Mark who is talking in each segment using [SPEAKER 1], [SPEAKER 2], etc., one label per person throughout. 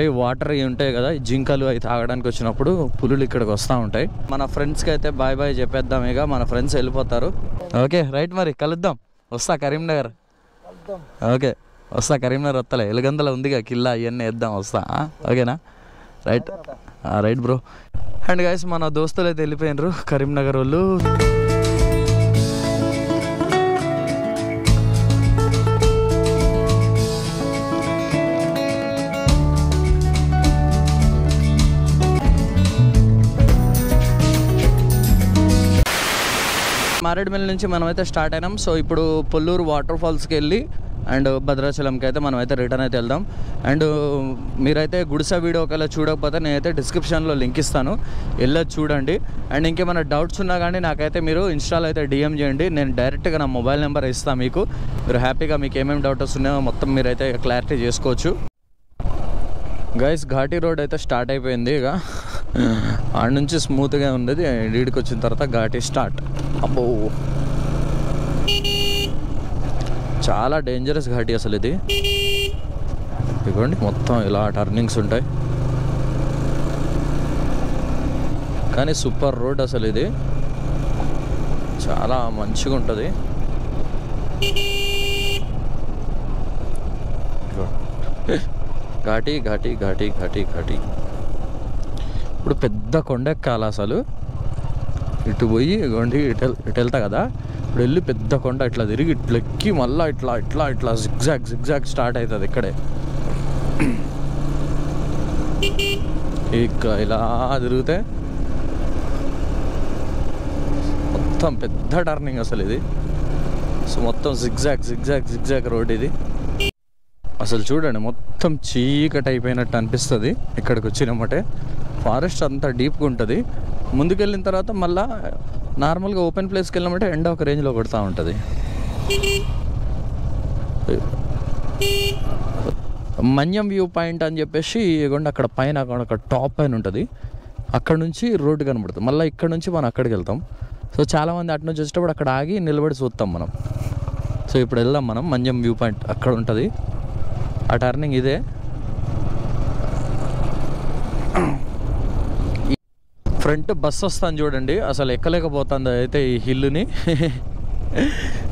[SPEAKER 1] ఈ వాటర్ ఇవి ఉంటాయి కదా, ఈ జింకలు అవి తాగడానికి వచ్చినప్పుడు పులులు ఇక్కడికి వస్తూ ఉంటాయి. మన ఫ్రెండ్స్కి అయితే బాయ్ బాయ్ చెప్పేద్దాం, ఇక మన ఫ్రెండ్స్ వెళ్ళిపోతారు. ఓకే రైట్, మరి కలుద్దాం. వస్తా కరీంనగర్. ఓకే వస్తా కరీంనగర్, వస్తలే ఎలుగందల ఉందిగా కిల్లా, ఇవన్నీ వేద్దాం, వస్తా. ఓకేనా, right right bro. And guys మన దోస్తులు అయితే వెళ్ళిపోయినారు కరీంనగర్ వాళ్ళు. మారేడుమిల్లి నుంచి మనమైతే స్టార్ట్ అయినాం. సో ఇప్పుడు పొల్లూరు వాటర్ ఫాల్స్కి వెళ్ళి అండ్ భద్రాచలంకి అయితే మనమైతే రిటర్న్ అయితే వెళ్దాం. అండ్ మీరైతే గుడిసా వీడియో ఒకవేళ చూడకపోతే నేనైతే డిస్క్రిప్షన్లో లింక్ ఇస్తాను, వెళ్ళొచ్చు చూడండి. అండ్ ఇంకేమైనా డౌట్స్ ఉన్నా కానీ నాకైతే మీరు ఇన్స్టాలో అయితే డిఎం చేయండి, నేను డైరెక్ట్గా నా మొబైల్ నెంబర్ ఇస్తాను మీకు. మీరు హ్యాపీగా మీకు ఏమేమి డౌట్స్ ఉన్నాయో మొత్తం మీరైతే క్లారిటీ చేసుకోవచ్చు. గైస్ ఘాటీ రోడ్ అయితే స్టార్ట్ అయిపోయింది, ఇక ఆడ నుంచి స్మూత్గా ఉండేది. ఈడికి వచ్చిన తర్వాత ఘాటీ స్టార్ట్. అబ్బో చాలా డేంజరస్ ఘాటీ అసలు ఇది. ఇదిగోండి మొత్తం ఇలా టర్నింగ్స్ ఉంటాయి, కానీ సూపర్ రోడ్ అసలు ఇది, చాలా మంచిగా ఉంటుంది. ఘాటీ ఘాటీ ఘాటీ ఘాటీ ఘాటీ. ఇప్పుడు పెద్ద కొండ ఎక్కాలి అసలు. ఇటు పోయి ఇగోండి ఇటు వెళ్తా కదా, ఇప్పుడు వెళ్ళి పెద్ద కొండ ఇట్లా తిరిగి ఇట్లా ఎక్కి మళ్ళీ ఇట్లా ఇట్లా ఇట్లా జిగ్జాగ్ స్టార్ట్ అవుతుంది ఇక్కడే. ఇక ఇలా తిరిగితే మొత్తం పెద్ద టర్నింగ్ అసలు ఇది. సో మొత్తం జిగ్జాగ్ రోడ్ ఇది. అసలు చూడండి మొత్తం చీకటి అయిపోయినట్టు అనిపిస్తుంది ఇక్కడికి వచ్చినమ్మటే. ఫారెస్ట్ అంతా డీప్గా ఉంటుంది. ముందుకెళ్ళిన తర్వాత మళ్ళీ నార్మల్గా ఓపెన్ ప్లేస్కి వెళ్ళినమంటే ఎండ ఒక రేంజ్లో కొడుతూ ఉంటుంది. మన్యం వ్యూ పాయింట్ అని చెప్పేసి ఇగోండి అక్కడ పైన అక్కడ టాప్ పైన ఉంటుంది, అక్కడ నుంచి రోడ్డు కనబడుతుంది. మళ్ళీ ఇక్కడ నుంచి మనం అక్కడికి వెళ్తాం. సో చాలామంది అటు నుంచి వచ్చేటప్పుడు అక్కడ ఆగి నిలబడి చూస్తాం మనం. సో ఇప్పుడు వెళ్దాం మనం. మన్యం వ్యూ పాయింట్ అక్కడ ఉంటుంది, ఆ టర్నింగ్ ఇదే. ఫ్రంట్ బస్సు వస్తాను చూడండి, అసలు ఎక్కలేకపోతుంది అయితే ఈ హిల్లుని.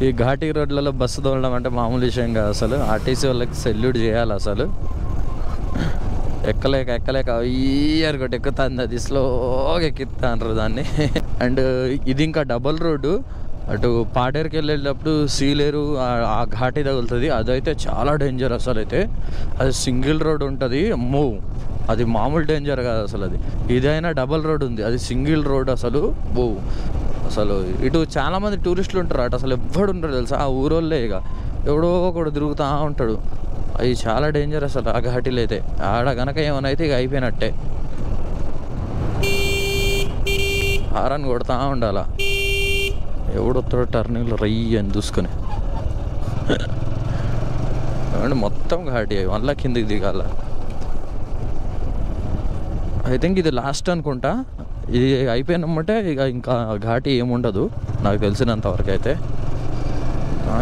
[SPEAKER 1] ఈ ఘాటీ రోడ్లలో బస్సు తోలడం అంటే మామూలు విషయం కాదు అసలు. ఆర్టీసీ వాళ్ళకి సెల్యూట్ చేయాలి అసలు. ఎక్కలేక ఇయర్గొట్టి ఎక్కుతుంది, అది స్లోగా ఎక్కిస్తాను దాన్ని. అండ్ ఇది ఇంకా డబల్ రోడ్డు, అటు పాడేరుకి వెళ్ళేటప్పుడు సీలేరు ఆ ఘాటీ తగులుతుంది, అదైతే చాలా డేంజర్ అసలు. అయితే అది సింగిల్ రోడ్ ఉంటుంది, అమ్మో అది మామూలు డేంజర్ కాదు అసలు. అది ఇదైనా డబల్ రోడ్ ఉంది, అది సింగిల్ రోడ్ అసలు. ఓ అసలు ఇటు చాలామంది టూరిస్టులు ఉంటారు, అటు అసలు ఎవ్వడు ఉంటారు తెలుసా, ఆ ఊరోళ్ళే ఇక ఎవడో ఒకడు తిరుగుతూ ఉంటాడు. అది చాలా డేంజర్ అసలు ఆ ఘాటీలు అయితే. ఆడ కనుక ఏమైనా అయితే ఇక అయిపోయినట్టే, హారన్ కొడతా ఉండాలా. ఎవడొస్తాడో టర్నింగ్లో రయ్యి అని చూసుకొని. మొత్తం ఘాటీ మళ్ళీ కిందికి దిగాల. ఐ థింక్ ఇది లాస్ట్ అనుకుంటా. ఇది అయిపోయినమ్మంటే ఇక ఇంకా ఘాటీ ఏముండదు నాకు తెలిసినంత వరకు అయితే.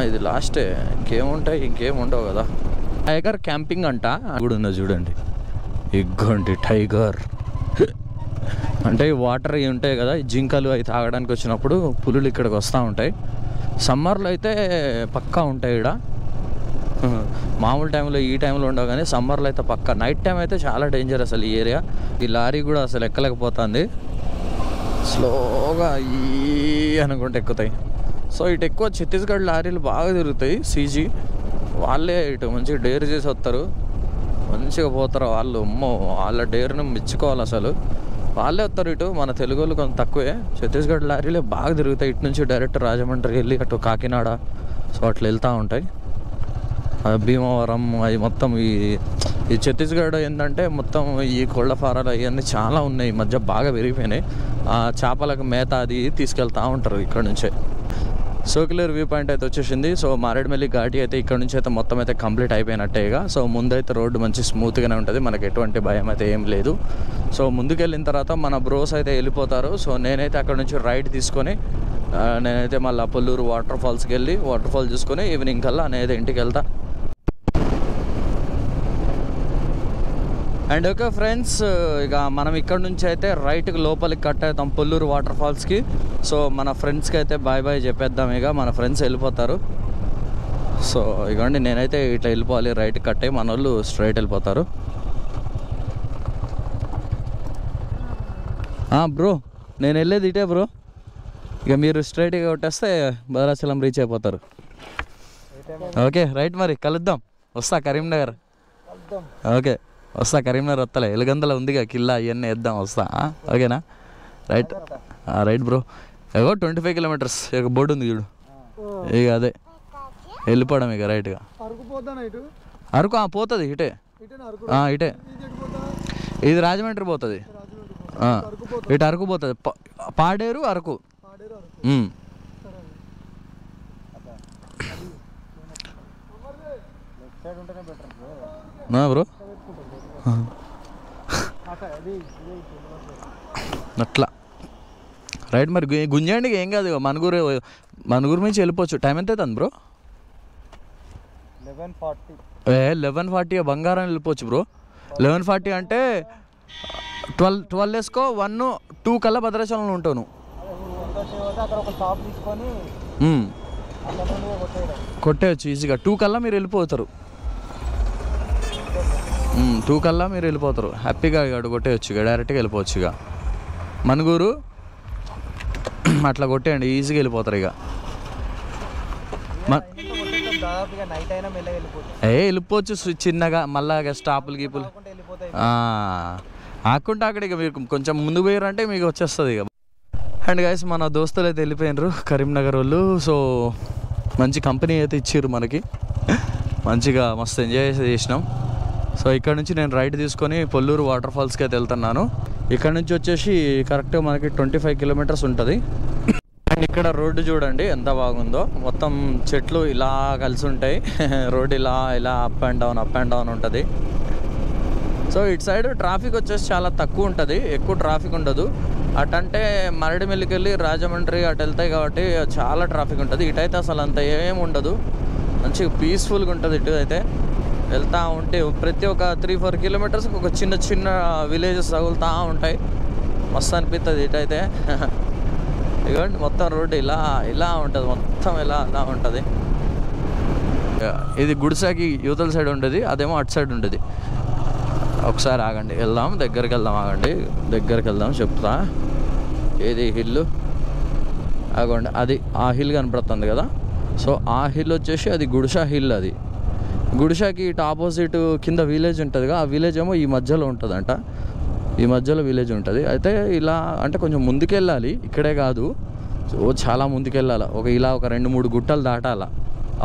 [SPEAKER 1] ఇది లాస్టే, ఇంకేం ఉండవు కదా. టైగర్ క్యాంపింగ్ అంట కూడా ఉన్నది చూడండి, ఇగ్గోండి టైగర్. అంటే ఈ వాటర్ ఇవి ఉంటాయి కదా, ఈ జింకలు అవి తాగడానికి వచ్చినప్పుడు పులులు ఇక్కడికి వస్తూ ఉంటాయి. సమ్మర్లో అయితే పక్కా ఉంటాయి ఇక్కడ, మామూలు టైంలో ఈ టైంలో ఉండవు, కానీ సమ్మర్లో అయితే పక్కా. నైట్ టైం అయితే చాలా డేంజర్ అసలు ఈ ఏరియా. ఈ లారీ కూడా అసలు ఎక్కలేకపోతుంది, స్లోగా ఈ అనుకుంటే ఎక్కుతాయి. సో ఇటు ఎక్కువ ఛత్తీస్గఢ్ లారీలు బాగా తిరుగుతాయి, సీజీ వాళ్ళే ఇటు మంచిగా డేర్ చేసి వస్తారు, మంచిగా పోతారు వాళ్ళు. అమ్మో వాళ్ళ డేర్ను మెచ్చుకోవాలి అసలు. వాళ్ళే వస్తారు ఇటు, మన తెలుగు వాళ్ళు కొంత తక్కువే. ఛత్తీస్గఢ్ లారీలే బాగా తిరుగుతాయి, ఇటు నుంచి డైరెక్ట్ రాజమండ్రికి వెళ్ళి అటు కాకినాడ, సో అట్లా వెళ్తూ ఉంటాయి. భీమవరం అవి మొత్తం ఈ ఛత్తీస్గఢ్ ఏంటంటే మొత్తం ఈ కోళ్ళ ఫారాలు అవన్నీ చాలా ఉన్నాయి, ఈ మధ్య బాగా పెరిగిపోయినాయి. చేపలకు మేత అది తీసుకెళ్తూ ఉంటారు ఇక్కడ నుంచే. సర్క్యులర్ వ్యూ పాయింట్ అయితే వచ్చేసింది. సో మారేడుమిల్లి ఘాటీ అయితే ఇక్కడ నుంచి అయితే మొత్తం అయితే కంప్లీట్ అయిపోయినట్టేగా. సో ముందైతే రోడ్డు మంచి స్మూత్గానే ఉంటుంది, మనకి ఎటువంటి భయం అయితే ఏం లేదు. సో ముందుకెళ్ళిన తర్వాత మన బ్రోస్ అయితే వెళ్ళిపోతారు. సో నేనైతే అక్కడ నుంచి రైడ్ తీసుకొని నేనైతే మళ్ళీ పొల్లూరు వాటర్ ఫాల్స్కి వెళ్ళి వాటర్ ఫాల్ చూసుకొని ఈవినింగ్ కల్లా నేనైతే ఇంటికి వెళ్తా. అండ్ ఓకే ఫ్రెండ్స్, ఇక మనం ఇక్కడ నుంచి అయితే రైట్కి లోపలికి కట్ అవుతాం పొల్లూరు వాటర్ ఫాల్స్కి. సో మన ఫ్రెండ్స్కి అయితే బాయ్ బాయ్ చెప్పేద్దాం. ఇక మన ఫ్రెండ్స్ వెళ్ళిపోతారు. సో ఇకండి నేనైతే ఇట్లా వెళ్ళిపోవాలి, రైట్కి కట్ అయ్యి మన వాళ్ళు స్ట్రైట్ వెళ్ళిపోతారు. బ్రో నేను వెళ్ళేది ఇటే బ్రో. ఇక మీరు స్ట్రైట్గా కొట్టేస్తే భద్రాచలం రీచ్ అయిపోతారు. ఓకే రైట్, మరి కలుద్దాం. వస్తా కరీంనగర్. ఓకే వస్తా కరీంనగర్ వస్తలే. ఎలుగందల ఉందిగా కిల్లా, ఇవన్నీ వేద్దాం, వస్తా. ఓకేనా? Right right bro. ఏగో 25 కిలోమీటర్స్ ఇక బోర్డు ఉంది చూడు. ఇక అదే వెళ్ళిపోవడం ఇక రైట్గా. అరకు పోతుంది ఇటే. ఇటే ఇది రాజమండ్రి పోతుంది. ఇటు అరకు పోతుంది. పాడేరు అరకు. బ్రో అట్లా రైట్. మరి గుంజండి ఏం కాదు. మనుగురు నుంచి వెళ్ళిపోవచ్చు. టైం ఎంత అవుతుంది బ్రో? 11:40. బంగారం వెళ్ళిపోవచ్చు బ్రో. 11:40 అంటే 12 వేసుకో. 1-2 కల్లా భద్రాచలంలో ఉంటాను. కొట్టేయచ్చు ఈజీగా. 2 కల్లా మీరు వెళ్ళిపోతారు. 2 కల్లా మీరు వెళ్ళిపోతారు హ్యాపీగా. ఇక కొట్టేయచ్చు, ఇక డైరెక్ట్గా వెళ్ళిపోవచ్చు. ఇక మనుగూరు అట్లా కొట్టేయండి, ఈజీగా వెళ్ళిపోతారు. ఇక వెళ్ళిపోవచ్చు చిన్నగా. మళ్ళా స్టాపులు గీపులు ఆకుంటే అక్కడ ఇక మీరు కొంచెం ముందు పోయారంటే మీకు వచ్చేస్తుంది ఇక. అండ్ గైస్ మన దోస్తులు అయితే వెళ్ళిపోయినారు కరీంనగర్ వాళ్ళు. సో మంచి కంపెనీ అయితే ఇచ్చారు మనకి, మంచిగా మస్తు ఎంజాయ్ చేసినాం. సో ఇక్కడ నుంచి నేను రైట్ తీసుకొని పొల్లూరు వాటర్ ఫాల్స్కి అయితే వెళ్తున్నాను. ఇక్కడ నుంచి వచ్చేసి కరెక్ట్గా మనకి 25 కిలోమీటర్స్ ఉంటుంది. అండ్ ఇక్కడ రోడ్డు చూడండి ఎంత బాగుందో. మొత్తం చెట్లు ఇలా కలిసి ఉంటాయి. రోడ్డు ఇలా అప్ అండ్ డౌన్ ఉంటుంది. సో ఇటు సైడ్ ట్రాఫిక్ వచ్చేసి చాలా తక్కువ ఉంటుంది, ఎక్కువ ట్రాఫిక్ ఉండదు. అటంటే మరడిమిల్లికి వెళ్ళి రాజమండ్రి అటు వెళ్తాయి కాబట్టి చాలా ట్రాఫిక్ ఉంటుంది. ఇటైతే అసలు అంత ఏమి ఉండదు, మంచిగా పీస్ఫుల్గా ఉంటుంది. ఇటు అయితే వెళ్తూ ఉంటే ప్రతి ఒక 3-4 కిలోమీటర్స్కి ఒక చిన్న విలేజెస్ తగులుతూ ఉంటాయి. మస్తు అనిపిస్తుంది ఇటైతే. ఇదిగోండి మొత్తం రోడ్డు ఇలా ఉంటుంది, మొత్తం ఇలా ఉంటుంది. ఇది గుడిసాకి యువతల సైడ్ ఉండేది, అదేమో అటు సైడ్ ఉండేది. ఒకసారి ఆగండి, వెళ్దాం, దగ్గరికి వెళ్దాం. ఆగండి, దగ్గరికి వెళ్దాం, చెప్తా. ఏది హిల్? ఆగండి, అది ఆ హిల్ కనపడుతుంది కదా. సో ఆ హిల్ వచ్చేసి అది గుడిసా హిల్. అది గుడిసాకి ఇటు ఆపోజిట్ కింద విలేజ్ ఉంటుందిగా, ఆ విలేజ్ ఏమో ఈ మధ్యలో ఉంటుందంట. ఈ మధ్యలో విలేజ్ ఉంటుంది. అయితే ఇలా అంటే కొంచెం ముందుకెళ్ళాలి, ఇక్కడే కాదు. సో చాలా ముందుకెళ్ళాలి. ఒక 2-3 గుట్టలు దాటాల,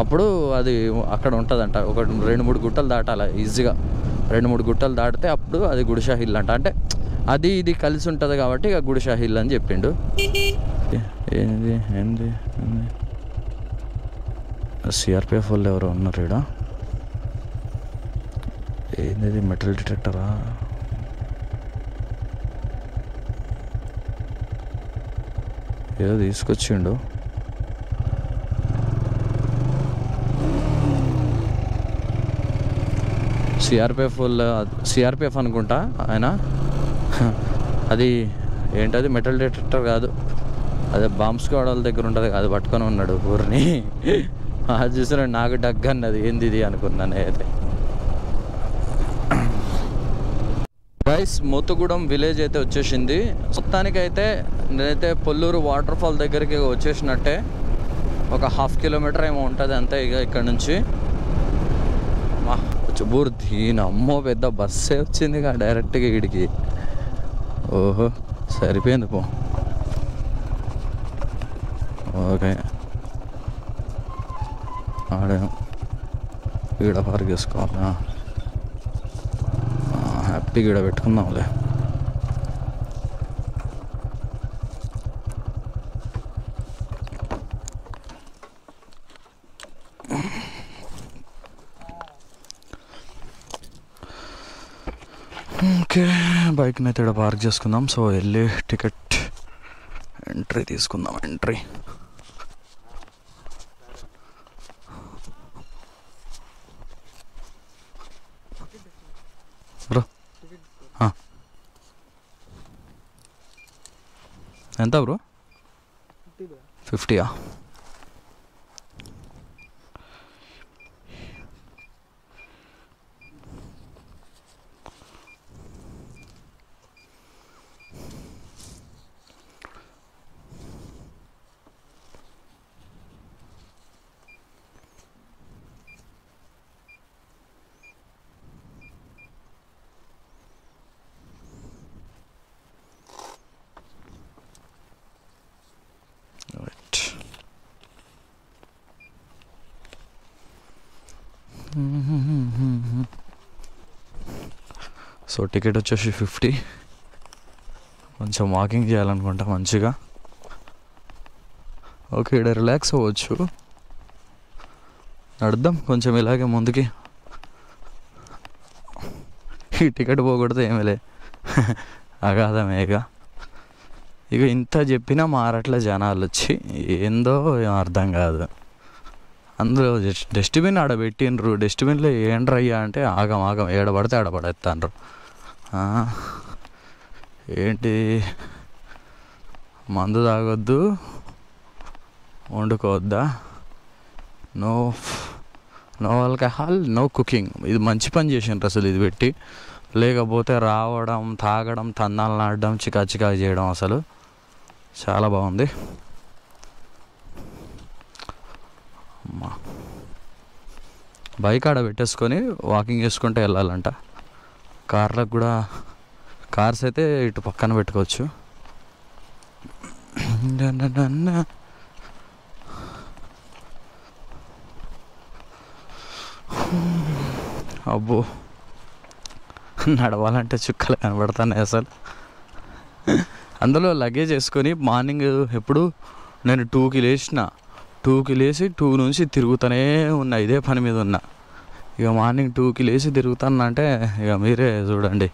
[SPEAKER 1] అప్పుడు అది అక్కడ ఉంటుందంట. 2-3 గుట్టలు దాటాలి ఈజీగా. 2-3 గుట్టలు దాటితే అప్పుడు అది గుడిసా హిల్ అంట. అంటే అది ఇది కలిసి ఉంటుంది కాబట్టి ఇక గుడిసా హిల్ అని చెప్పిండు. ఏంది సిఆర్పిఎఫ్ వాళ్ళు ఎవరో ఉన్నారు ఇక్కడ. ఏంది మెటల్ డిటెక్టరా? ఏదో తీసుకొచ్చిండు. సిఆర్పిఎఫ్ అనుకుంటా ఆయన. అది ఏంటది మెటల్ డిటెక్టర్ కాదు, అదే బాంబ్ స్క్వాడ్ వాళ్ళ దగ్గర ఉంటుంది, అది పట్టుకొని ఉన్నాడు ఊరిని. అది చూసినా నాకు డగ్ అన్నది, ఏంది ఇది అనుకున్నాను అయితే. గైస్ మోతుగూడెం విలేజ్ అయితే వచ్చేసింది. మొత్తానికైతే నేనైతే పొల్లూరు వాటర్ ఫాల్ దగ్గరికి వచ్చేసినట్టే. ఒక 1/2 కిలోమీటర్ ఏమో ఉంటుంది అంతే ఇక ఇక్కడ నుంచి. దీని అమ్మో పెద్ద బస్సే వచ్చింది ఇక డైరెక్ట్గా ఇడికి. ఓహో సరిపోయింది పో. ఓకే ఆడే ఈడ పార్క్ చేసుకోవాలా, హ్యాపీగా ఈడ పెట్టుకుందాంలే. ఓకే బైక్ని అయితే ఇక్కడ పార్క్ చేసుకుందాం. సో వెళ్ళి టికెట్ ఎంట్రీ తీసుకుందాం. ఎంట్రీ బ్రో ఎంత బ్రో? 50యా? సో టికెట్ వచ్చేసి 50. కొంచెం వాకింగ్ చేయాలనుకుంటా మంచిగా. ఓకే, ఇక్కడ రిలాక్స్ అవ్వచ్చు. నడుద్దాం కొంచెం ఇలాగే ముందుకి. ఈ టికెట్ పోకూడదు ఏమీలే, అగాధమే. ఇక ఇంత చెప్పినా మారట్లే జనాలు వచ్చి, ఏందో ఏం అర్థం కాదు. అందులో డస్ట్బిన్ ఆడ పెట్టిండ్రు. డస్ట్బిన్లో ఏండ్రయ్యా అంటే ఆగం ఏడబడితే ఆడపడేస్తాండ్రు. ఏంటి, మందు తాగొద్దు, వండుకోవద్దా, నో ఆల్కహాల్, నో కుకింగ్. ఇది మంచి పని చేసిండ్రు అసలు ఇది పెట్టి. లేకపోతే రావడం, తాగడం, తందాలు నాడడం, చికా చేయడం అసలు చాలా బాగుంది. బైక్ ఆడ పెట్టేసుకొని వాకింగ్ చేసుకుంటే వెళ్ళాలంట. కార్లకు కూడా, కార్స్ అయితే ఇటు పక్కన పెట్టుకోవచ్చు. అబ్బో, నడవాలంటే చుక్కలు కనబడతాయి అసలు. అందులో లగేజ్ వేసుకొని మార్నింగ్ ఎప్పుడు నేను 2కి లేచిన, 2కి లేచి 2 నుంచి తిరుగుతూనే ఉన్నా, ఇదే పని మీద ఉన్నా. ఇక మార్నింగ్ 2కి లేచి తిరుగుతానంటే ఇక మీరే చూడండి.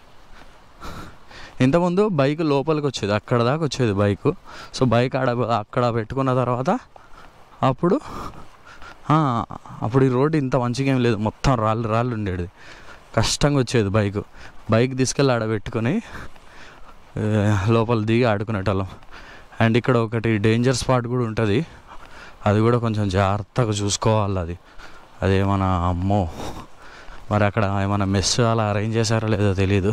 [SPEAKER 1] ఇంతకుముందు బైక్ లోపలికి వచ్చేది, అక్కడ దాకా వచ్చేది బైకు. సో బైక్ అక్కడ పెట్టుకున్న తర్వాత అప్పుడు ఈ రోడ్డు ఇంత మంచిగా ఏం లేదు, మొత్తం రాళ్ళు ఉండేది. కష్టంగా వచ్చేది బైక్ తీసుకెళ్ళి ఆడ పెట్టుకొని లోపల దిగి ఆడుకునేటోళ్ళం. అండ్ ఇక్కడ ఒకటి డేంజర్ స్పాట్ కూడా ఉంటుంది, అది కూడా కొంచెం జాగ్రత్తగా చూసుకోవాలి. అదేమన్నా అమ్మో, మరి అక్కడ ఏమైనా మెస్ అలా అరేంజ్ చేశారో లేదో తెలీదు.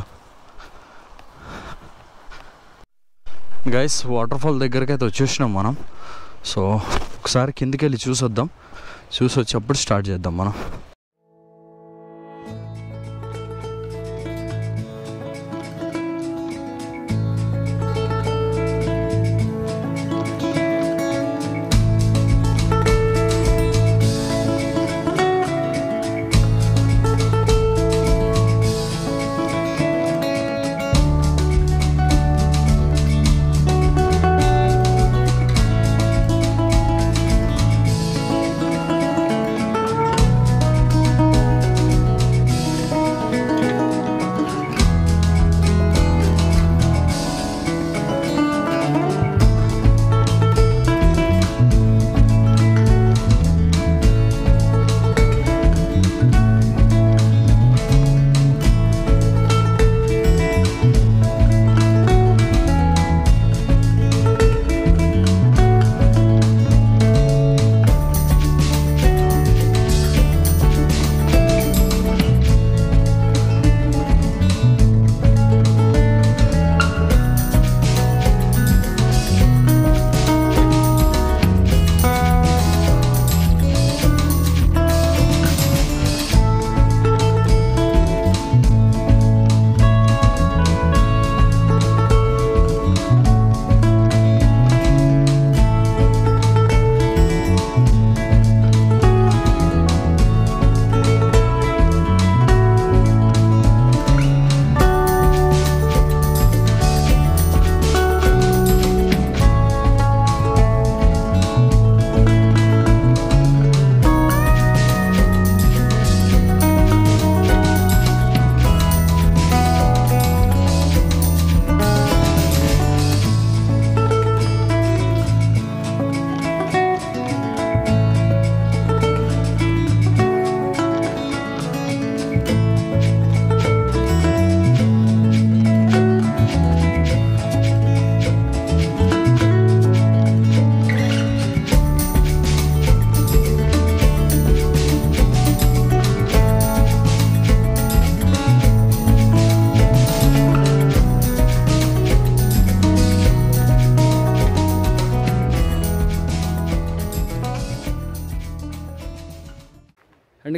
[SPEAKER 1] గైస్, వాటర్ ఫాల్ దగ్గరికి అయితే వచ్చేసినాం మనం. సో ఒకసారి కిందికి వెళ్ళి చూసి వచ్చేప్పుడు స్టార్ట్ చేద్దాం మనం.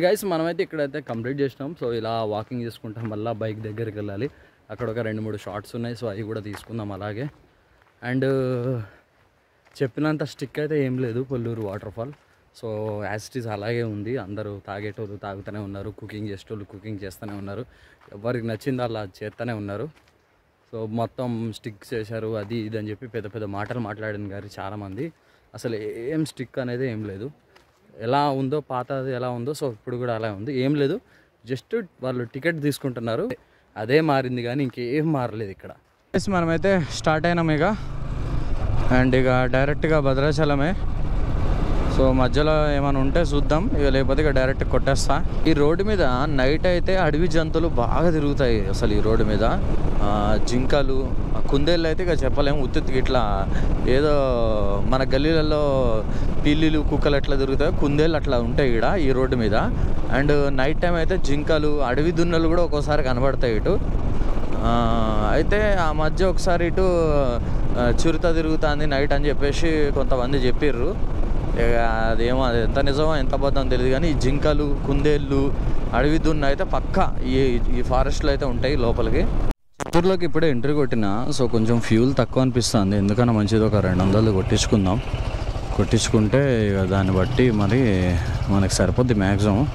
[SPEAKER 2] అండ్ గైస్ మనమైతే ఇక్కడైతే కంప్లీట్ చేసినాం. సో ఇలా వాకింగ్ చేసుకుంటాం, మళ్ళీ బైక్ దగ్గరికి వెళ్ళాలి. అక్కడ ఒక 2-3 షార్ట్స్ ఉన్నాయి, సో అవి కూడా తీసుకుందాం అలాగే. అండ్ చెప్పినంత స్టిక్ అయితే ఏం లేదు Polluru water fall. So as it is అలాగే ఉంది. అందరూ తాగేటోళ్ళు తాగుతూనే ఉన్నారు, కుకింగ్ చేసేటోళ్ళు కుకింగ్ చేస్తూనే ఉన్నారు, ఎవరికి నచ్చింది అలా చేస్తూనే ఉన్నారు. సో మొత్తం స్టిక్ చేశారు అది ఇది అని చెప్పి పెద్ద పెద్ద మాటలు మాట్లాడింది గారు చాలామంది. అసలు ఏం స్టిక్ అనేది ఏం లేదు, ఎలా ఉందో పాతది ఎలా ఉందో సో ఇప్పుడు కూడా అలా ఉంది, ఏం లేదు. జస్ట్ వాళ్ళు టికెట్ తీసుకుంటున్నారు, అదే మారింది కానీ ఇంకేం మారలేదు ఇక్కడ.
[SPEAKER 1] మనమైతే స్టార్ట్ అయినాం ఇక, అండ్ ఇక డైరెక్ట్గా భద్రాచలమే. సో మధ్యలో ఏమైనా ఉంటే చూద్దాం, ఇక లేకపోతే ఇక డైరెక్ట్ కొట్టేస్తా. ఈ రోడ్డు మీద నైట్ అయితే అడవి జంతువులు బాగా తిరుగుతాయి అసలు ఈ రోడ్డు మీద. జింకలు, కుందేళ్ళు అయితే ఇక చెప్పలేము, ఉత్తుత్తికి ఇట్లా ఏదో మన గల్లీలలో పిల్లిలు కుక్కలు ఎట్లా తిరుగుతాయో కుందేళ్ళు అట్లా ఉంటాయి ఇక్కడ ఈ రోడ్డు మీద. అండ్ నైట్ టైం అయితే జింకలు, అడవి దున్నలు కూడా ఒక్కోసారి కనబడతాయి ఇటు. అయితే ఆ మధ్య ఒకసారి ఇటు చిరుత తిరుగుతుంది నైట్ అని చెప్పేసి కొంతమంది చెప్పిర్రు. అదేమో అది ఎంత నిజమో ఎంత అబద్ధం తెలియదు కానీ ఈ జింకలు, కుందేళ్ళు, అడవి దున్న అయితే పక్కా ఈ ఫారెస్ట్లో అయితే ఉంటాయి లోపలికి. చిత్తూరులోకి ఇప్పుడే ఎంట్రీ కొట్టిన, సో కొంచెం ఫ్యూల్ తక్కువ అనిపిస్తుంది. ఎందుకన్నా మంచిది ఒక 200 కొట్టించుకుందాం. కొట్టించుకుంటే ఇక దాన్ని బట్టి మరి మనకి సరిపోద్ది మ్యాక్సిమం.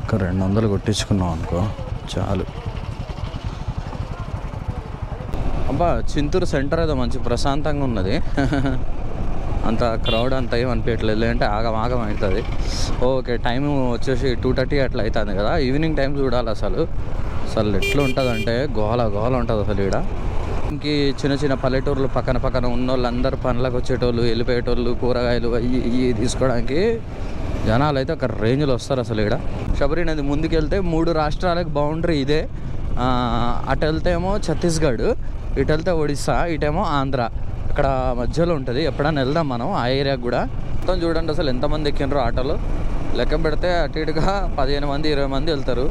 [SPEAKER 1] ఒక 200 కొట్టించుకున్నాం అనుకో చాలు. అబ్బా చింతూరు సెంటర్ ఏదో మంచి ప్రశాంతంగా ఉన్నది, అంత క్రౌడ్ అంత ఏం అనిపించట్లేదు, లేదంటే ఆగం అవుతుంది. ఓకే టైం వచ్చేసి 2:30 అట్లా అవుతుంది కదా, ఈవినింగ్ టైం చూడాలి. అసలు ఎట్లా ఉంటుంది అంటే గోల ఉంటుంది అసలు ఇక్కడ. ఇంక చిన్న చిన్న పల్లెటూర్లు పక్కన ఉన్న వాళ్ళందరూ పనులకు వచ్చేటోళ్ళు, వెళ్ళిపోయేటోళ్ళు, కూరగాయలు ఇవి తీసుకోవడానికి జనాలు అయితే ఒక రేంజ్లో వస్తారు అసలు ఇక్కడ. శబరి నది ముందుకెళ్తే 3 రాష్ట్రాలకు బౌండరీ ఇదే. అటు వెళ్తే ఏమో ఛత్తీస్గఢ్, ఇటు వెళ్తే ఒడిస్సా, ఇటేమో ఆంధ్ర, అక్కడ మధ్యలో ఉంటుంది. ఎప్పుడైనా వెళ్దాం మనం ఆ ఏరియాకి కూడా. మొత్తం చూడండి అసలు ఎంతమంది ఎక్కినారో ఆటోలో, లెక్క పెడితే అటు ఇటుగా 15 మంది 20 మంది వెళ్తారు.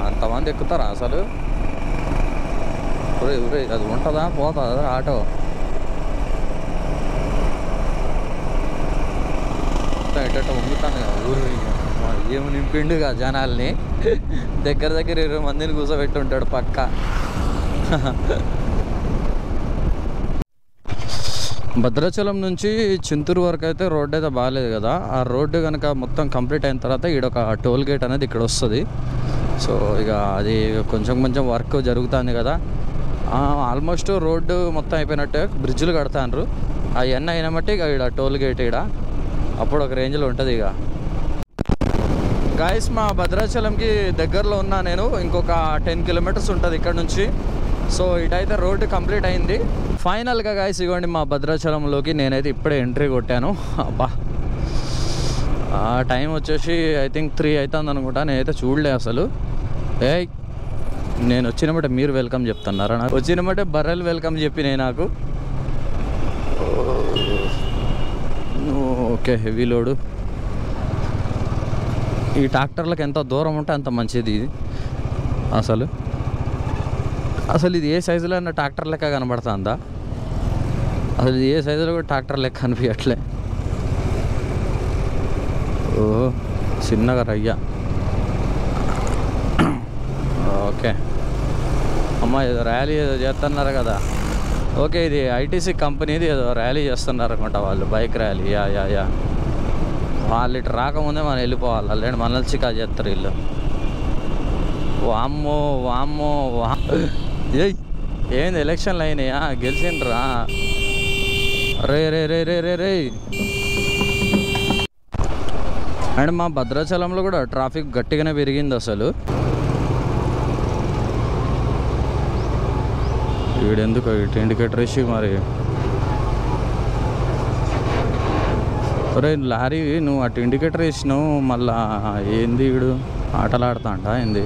[SPEAKER 1] అంతమంది ఎక్కుతారా అసలు? అది ఉంటుందా పోతుందా ఆటో? ఎట్ట వంగుతాను కదా ఊరు, ఏమి నింపిండుగా జనాల్ని. దగ్గర 20 మందిని కూర్చోబెట్టి ఉంటాడు పక్క. భద్రాచలం నుంచి చింతూరు వరకు అయితే రోడ్డు అయితే బాగాలేదు కదా. ఆ రోడ్డు కనుక మొత్తం కంప్లీట్ అయిన తర్వాత ఈడొక టోల్ గేట్ అనేది ఇక్కడ వస్తుంది. సో ఇక అది కొంచెం వర్క్ జరుగుతుంది కదా. ఆల్మోస్ట్ రోడ్డు మొత్తం అయిపోయినట్టే, బ్రిడ్జ్లు కడతాండ్రు. అవన్నీ అయినమట్టి ఇక ఇక్కడ టోల్ గేట్ ఇక్కడ అప్పుడు ఒక రేంజ్లో ఉంటుంది. ఇక గాయస్ మా భద్రాచలంకి దగ్గరలో ఉన్నా నేను, ఇంకొక 10 కిలోమీటర్స్ ఉంటుంది ఇక్కడ నుంచి. సో ఇటైతే రోడ్డు కంప్లీట్ అయింది ఫైనల్గా. గాయస్ ఇవ్వండి మా భద్రాచలంలోకి నేనైతే ఇప్పుడే ఎంట్రీ కొట్టాను. అబ్బా టైం వచ్చేసి ఐ థింక్ 3 అవుతుంది అనుకుంటా, నేనైతే చూడలే అసలు. నేను వచ్చినమంటే మీరు వెల్కమ్ చెప్తున్నారా? నాకు వచ్చినమంటే బర్రెలు వెల్కమ్ చెప్పి నేను నాకు. Okay heavy load. ఈ ట్రాక్టర్లకు ఎంత దూరం ఉంటే అంత మంచిది ఇది. అసలు ఇది ఏ సైజులో అన్న ట్రాక్టర్ లెక్క కనబడుతుందా? అసలు ఇది ఏ సైజులో కూడా ట్రాక్టర్ లెక్క అనిపించట్లే. ఓహో చిన్నగా రయ్య. ఓకే అమ్మ ఏదో ర్యాలీ ఏదో చేస్తున్నారు కదా. ఓకే ఇది ఐటీసీ కంపెనీది ఏదో ర్యాలీ చేస్తున్నారు అనుకుంటా వాళ్ళు, బైక్ ర్యాలీ. యా వాళ్ళు ఇటు రాకముందే మనం వెళ్ళిపోవాలి, లేదంటే మనల్ని చికా చేస్తారు వీళ్ళు. వామ్మో ఏంది ఎలక్షన్లు అయినాయా? గెలిచిండ్రా? రే అండ్ మా భద్రాచలంలో కూడా ట్రాఫిక్ గట్టిగానే పెరిగింది అసలు. వీడెందుకు ఇటు ఇండికేటర్ వేసి మరి. ఒరే లారీ నువ్వు అటు ఇండికేటర్ వేసినావు మళ్ళా ఏంది వీడు ఆటలాడుతా అంట ఏంది?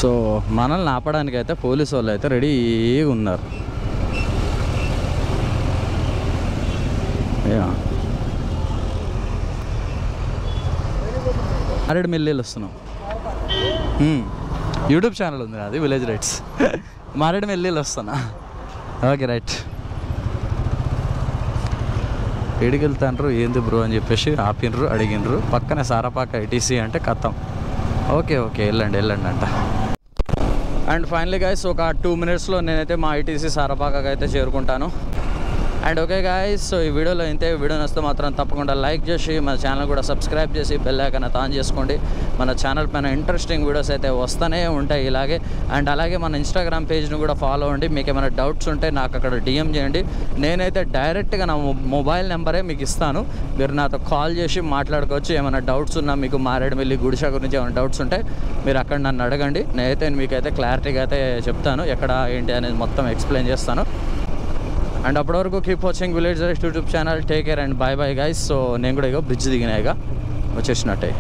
[SPEAKER 1] సో మనల్ని ఆపడానికి అయితే పోలీసు వాళ్ళు అయితే రెడీగా ఉన్నారు.
[SPEAKER 2] మారేడుమిల్లి వస్తున్నాం. యూట్యూబ్ ఛానల్ ఉంది అది విలేజ్ రైట్స్. మారేడుమిల్లి వస్తున్నా. Okay right. ఏడికి వెళ్తాండ్రు ఏంది బ్రో అని చెప్పేసి ఆపినరు, అడిగినరు. పక్కనే సారపాక ఐటీసీ అంటే కథం. ఓకే వెళ్ళండి అంట. అండ్ ఫైనలీ గైస్ ఒక 2 minutesలో నేనైతే మా ఐటీసీ సారపాకకి అయితే చేరుకుంటాను. అండ్ ఓకే గాయస్, సో ఈ వీడియోలో ఇంతే. వీడియో నచ్చితే మాత్రం తప్పకుండా లైక్ చేసి మన ఛానల్ కూడా సబ్స్క్రైబ్ చేసి బెల్ ఐకాన్ ఆన్ చేసుకోండి. మన ఛానల్ పైన ఇంట్రెస్టింగ్ వీడియోస్ అయితే వస్తూనే ఉంటాయి ఇలాగే. అండ్ అలాగే మన ఇన్స్టాగ్రామ్ పేజ్ని కూడా ఫాలో అవ్వండి. మీకు ఏమైనా డౌట్స్ ఉంటే నాకు అక్కడ DM చేయండి. నేనైతే డైరెక్ట్గా నా మొబైల్ నెంబరే మీకు ఇస్తాను. మీరు నాతో కాల్ చేసి మాట్లాడుకోవచ్చు. ఏమైనా డౌట్స్ ఉన్నా, మీకు మారేడుమిల్లి గుడిసె గురించి ఏమైనా డౌట్స్ ఉంటే మీరు అక్కడ నన్ను అడగండి. నేనైతే మీకైతే క్లారిటీగా అయితే చెప్తాను, ఎక్కడ ఏంటి అనేది మొత్తం ఎక్స్ప్లెయిన్ చేస్తాను. అండ్ అప్పటి వరకు keep watching village rights YouTube channel. Take care and bye guys. So నేను కూడా ఇక బ్రిడ్జ్ దిగినాయిగా వచ్చేసినట్టే.